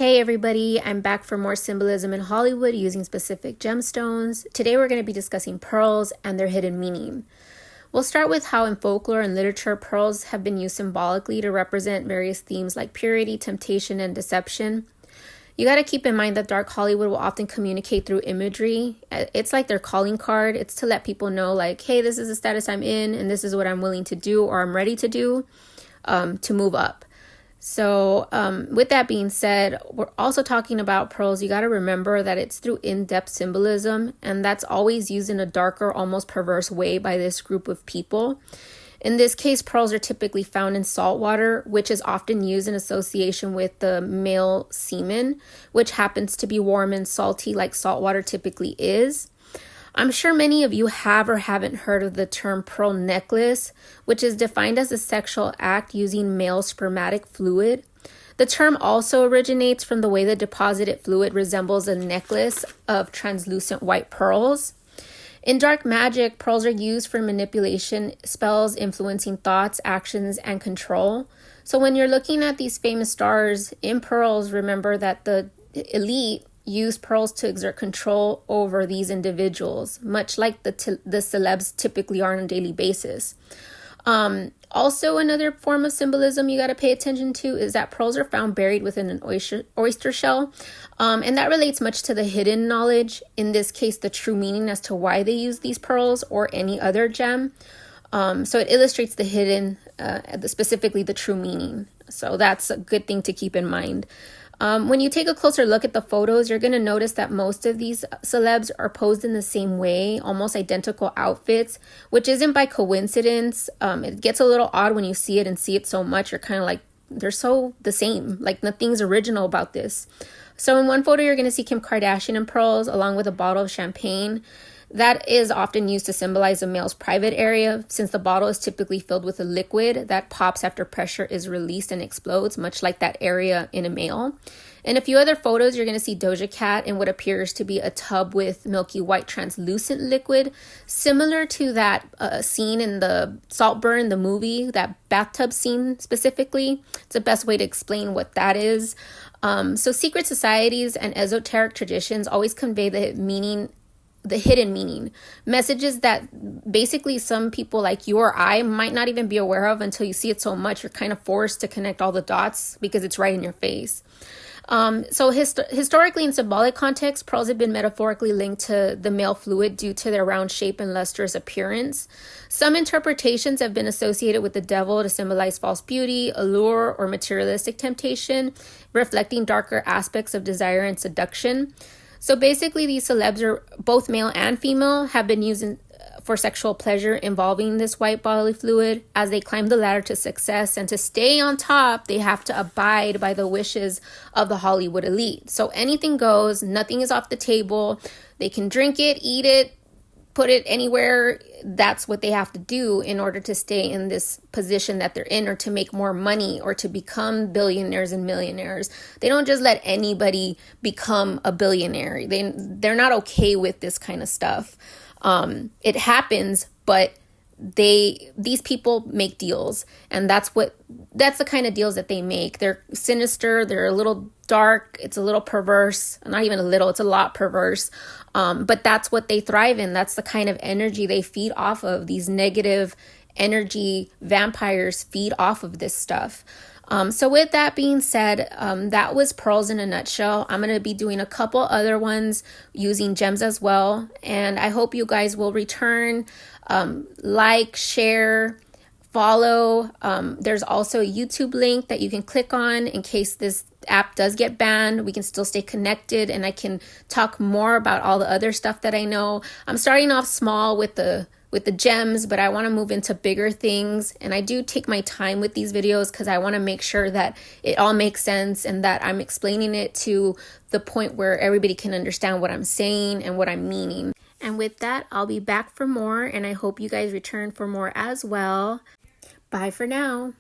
Hey everybody, I'm back for more symbolism in Hollywood using specific gemstones. Today we're going to be discussing pearls and their hidden meaning. We'll start with how in folklore and literature pearls have been used symbolically to represent various themes like purity, temptation, and deception. You got to keep in mind that dark Hollywood will often communicate through imagery. It's like their calling card. It's to let people know like, hey, this is the status I'm in and this is what I'm willing to do or I'm ready to do to move up. So with that being said, we're also talking about pearls. You got to remember that it's through in-depth symbolism, and that's always used in a darker, almost perverse way by this group of people. In this case, pearls are typically found in salt water, which is often used in association with the male semen, which happens to be warm and salty like salt water typically is. I'm sure many of you have or haven't heard of the term pearl necklace, which is defined as a sexual act using male spermatic fluid. The term also originates from the way the deposited fluid resembles a necklace of translucent white pearls. In dark magic, pearls are used for manipulation, spells, influencing thoughts, actions, and control. So when you're looking at these famous stars in pearls, remember that the elite use pearls to exert control over these individuals, much like the celebs typically are on a daily basis. Also, another form of symbolism you got to pay attention to is that pearls are found buried within an oyster shell. And that relates much to the hidden knowledge, in this case, the true meaning as to why they use these pearls or any other gem. So it illustrates the hidden, specifically the true meaning. So that's a good thing to keep in mind. When you take a closer look at the photos, you're going to notice that most of these celebs are posed in the same way, almost identical outfits, which isn't by coincidence. It gets a little odd when you see it and see it so much. You're kind of like, they're so the same, like nothing's original about this. So in one photo, you're going to see Kim Kardashian in pearls along with a bottle of champagne. That is often used to symbolize a male's private area, since the bottle is typically filled with a liquid that pops after pressure is released and explodes, much like that area in a male. In a few other photos, you're going to see Doja Cat in what appears to be a tub with milky white translucent liquid, similar to that scene in the Saltburn, the movie, that bathtub scene specifically. It's the best way to explain what that is. So secret societies and esoteric traditions always convey the hidden meaning, messages that basically some people like you or I might not even be aware of until you see it so much. You're kind of forced to connect all the dots because it's right in your face. Historically in symbolic context, pearls have been metaphorically linked to the male fluid due to their round shape and lustrous appearance. Some interpretations have been associated with the devil to symbolize false beauty, allure, or materialistic temptation, reflecting darker aspects of desire and seduction. So basically, these celebs are both male and female, have been used for sexual pleasure involving this white bodily fluid. As they climb the ladder to success and to stay on top, they have to abide by the wishes of the Hollywood elite. So anything goes, nothing is off the table. They can drink it, eat it, put it anywhere. That's what they have to do in order to stay in this position that they're in, or to make more money, or to become billionaires and millionaires. They don't just let anybody become a billionaire. They're not okay with this kind of stuff. It happens, but these people make deals, and that's the kind of deals that they make. They're sinister, they're a little dark, it's a little perverse, not even a little, it's a lot perverse. But that's what they thrive in. That's the kind of energy they feed off of. These negative energy vampires feed off of this stuff. So with that being said, that was pearls in a nutshell. I'm going to be doing a couple other ones using gems as well. And I hope you guys will return, like, share, follow. There's also a YouTube link that you can click on in case this app does get banned. We can still stay connected and I can talk more about all the other stuff that I know. I'm starting off small with the gems, but I want to move into bigger things. And I do take my time with these videos because I want to make sure that it all makes sense and that I'm explaining it to the point where everybody can understand what I'm saying and what I'm meaning. And with that, I'll be back for more, and I hope you guys return for more as well. Bye for now.